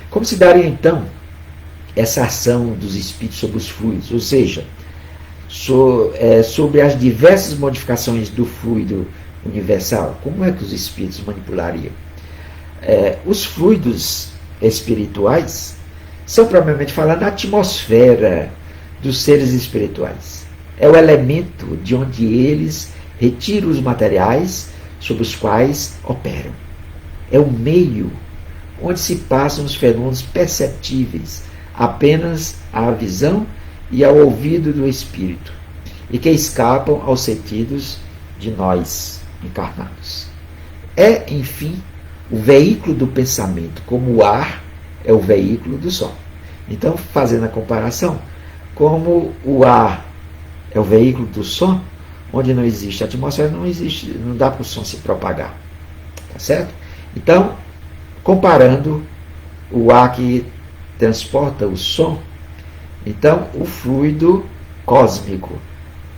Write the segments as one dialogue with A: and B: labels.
A: Como se daria, então, essa ação dos espíritos sobre os fluidos? Ou seja, sobre as diversas modificações do fluido universal, como é que os espíritos manipulariam? Os fluidos espirituais são, propriamente falando, a atmosfera dos seres espirituais. É o elemento de onde eles retiram os materiais sobre os quais operam. É o meio onde se passam os fenômenos perceptíveis apenas à visão e ao ouvido do espírito, e que escapam aos sentidos de nós encarnados. É, enfim, o veículo do pensamento, como o ar é o veículo do som. Então, fazendo a comparação, como o ar é o veículo do som, onde não existe atmosfera, não dá para o som se propagar. Tá certo? Então, comparando o ar que transporta o som, então o fluido cósmico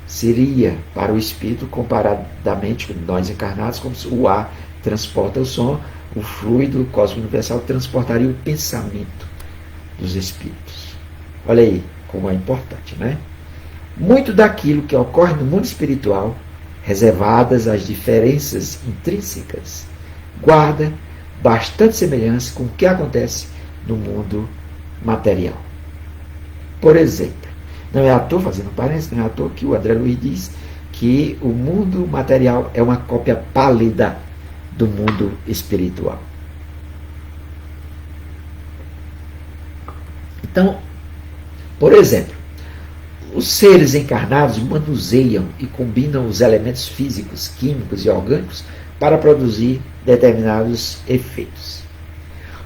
A: seria para o espírito, comparadamente com nós encarnados, como se o ar transporta o som, o fluido cósmico universal transportaria o pensamento dos espíritos. Olha aí como é importante, né? Muito daquilo que ocorre no mundo espiritual, reservadas às diferenças intrínsecas, guarda bastante semelhança com o que acontece no mundo material. Por exemplo, não é à toa, fazendo parênteses, não é à toa que o André Luiz diz que o mundo material é uma cópia pálida do mundo espiritual. Então, por exemplo, os seres encarnados manuseiam e combinam os elementos físicos, químicos e orgânicos para produzir determinados efeitos.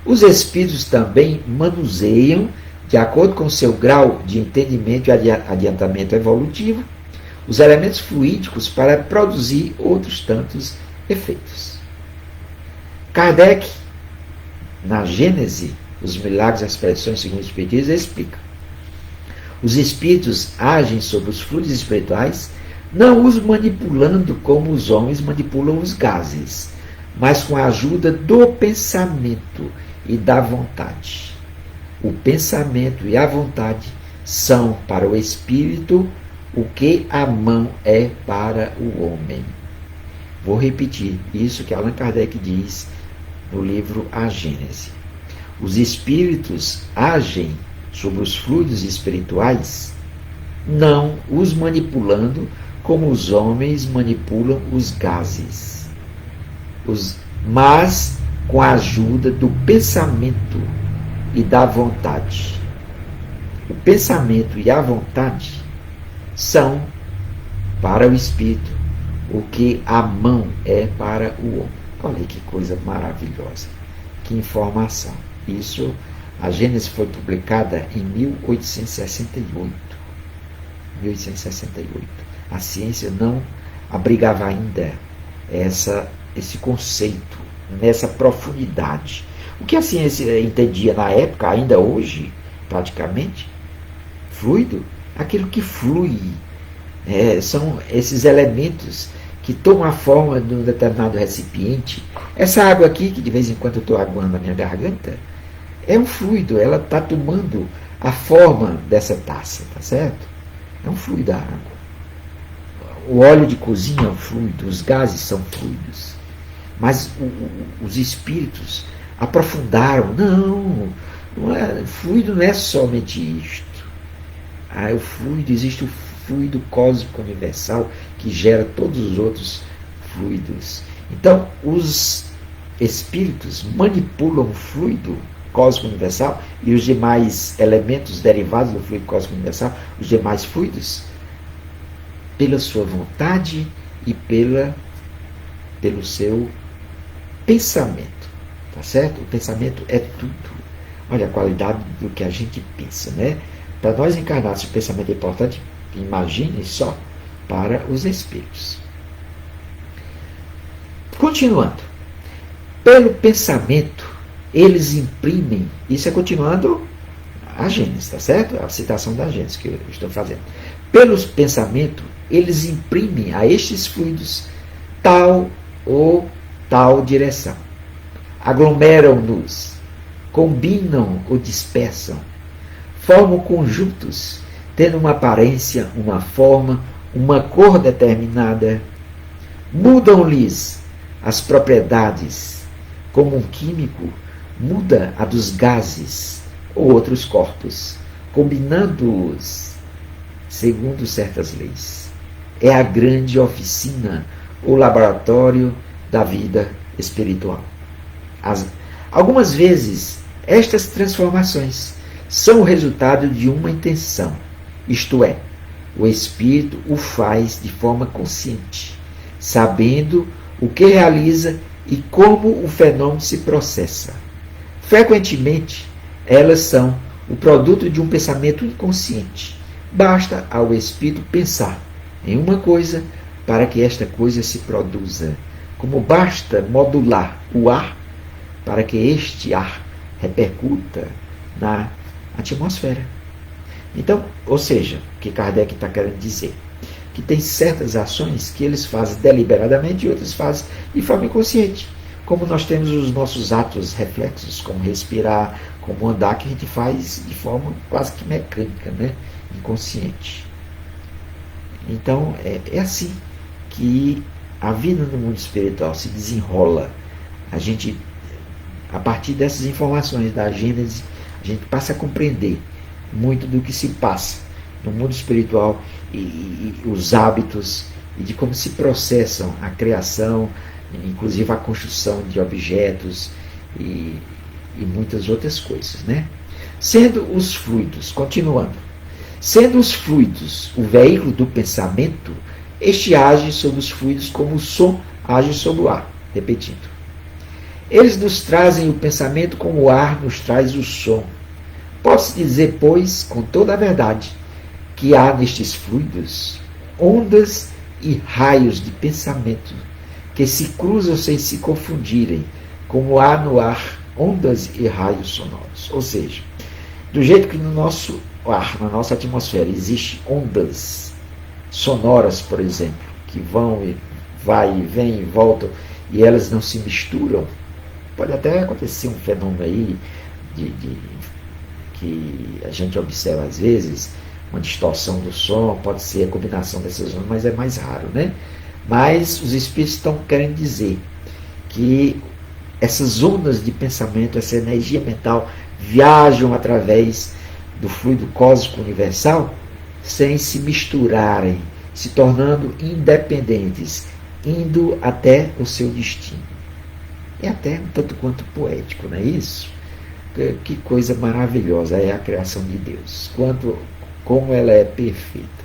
A: Os espíritos também manuseiam, de acordo com seu grau de entendimento e adiantamento evolutivo, os elementos fluídicos para produzir outros tantos efeitos. Kardec, na Gênese, os milagres e as expressões segundo os espiritismo, explica: os espíritos agem sobre os fluidos espirituais, não os manipulando como os homens manipulam os gases, mas com a ajuda do pensamento e da vontade. O pensamento e a vontade são para o espírito o que a mão é para o homem. Vou repetir isso que Allan Kardec diz no livro A Gênese. Os espíritos agem sobre os fluidos espirituais, não os manipulando como os homens manipulam os gases, mas com a ajuda do pensamento e da vontade. O pensamento e a vontade são para o espírito o que a mão é para o homem. Olha que coisa maravilhosa, que informação. Isso, a Gênese foi publicada em 1868. 1868. A ciência não abrigava ainda esse conceito nessa profundidade. O que a ciência entendia na época, ainda hoje, praticamente, fluido, aquilo que flui. São esses elementos que tomam a forma de um determinado recipiente. Essa água aqui, que de vez em quando eu estou aguando a minha garganta, é um fluido, ela está tomando a forma dessa taça, tá certo? É um fluido da água. O óleo de cozinha é um fluido, os gases são fluidos. Mas os espíritos aprofundaram. Não é, fluido não é somente isto. O fluido, existe o fluido cósmico universal que gera todos os outros fluidos. Então, os espíritos manipulam o fluido cósmico universal e os demais elementos derivados do fluido cósmico universal, os demais fluidos, pela sua vontade e pelo seu pensamento. Tá certo? O pensamento é tudo. Olha a qualidade do que a gente pensa, né? Para nós encarnados, o pensamento é importante. Imagine só para os espíritos. Continuando. Pelo pensamento, eles imprimem, isso é continuando a Gênese, tá certo? A citação da Gênese que eu estou fazendo. Pelo pensamento, eles imprimem a estes fluidos tal ou tal direção. Aglomeram-nos combinam ou dispersam, formam conjuntos, tendo uma aparência, uma forma, uma cor determinada, mudam-lhes as propriedades, como um químico muda a dos gases ou outros corpos, combinando-os segundo certas leis. É a grande oficina ou laboratório da vida espiritual. Algumas vezes, estas transformações são o resultado de uma intenção, isto é, o espírito o faz de forma consciente, sabendo o que realiza e como o fenômeno se processa. Frequentemente, elas são o produto de um pensamento inconsciente. Basta ao espírito pensar em uma coisa para que esta coisa se produza, como basta modular o ar para que este ar repercuta na atmosfera. Então, ou seja, o que Kardec está querendo dizer? Que tem certas ações que eles fazem deliberadamente e outras fazem de forma inconsciente. Como nós temos os nossos atos reflexos, como respirar, como andar, que a gente faz de forma quase que mecânica, né? Inconsciente. Então, é assim que a vida no mundo espiritual se desenrola. A gente, a partir dessas informações da Gênese, a gente passa a compreender muito do que se passa no mundo espiritual e os hábitos e de como se processam a criação, inclusive a construção de objetos e muitas outras coisas, né? Sendo os fluidos, continuando, sendo os fluidos o veículo do pensamento, este age sobre os fluidos como o som age sobre o ar. Repetindo. Eles nos trazem o pensamento como o ar nos traz o som. Pode-se dizer, pois, com toda a verdade, que há nestes fluidos ondas e raios de pensamento que se cruzam sem se confundirem, como há no ar ondas e raios sonoros. Ou seja, do jeito que no nosso ar, na nossa atmosfera, existem ondas sonoras, por exemplo, que vão e vai e vem e voltam, e elas não se misturam, pode até acontecer um fenômeno aí que a gente observa às vezes, uma distorção do som, pode ser a combinação dessas ondas, mas é mais raro, né? Mas os espíritos estão querendo dizer que essas ondas de pensamento, essa energia mental, viajam através do fluido cósmico universal sem se misturarem, se tornando independentes, indo até o seu destino. É até um tanto quanto poético, não é isso? Que coisa maravilhosa é a criação de Deus, como ela é perfeita.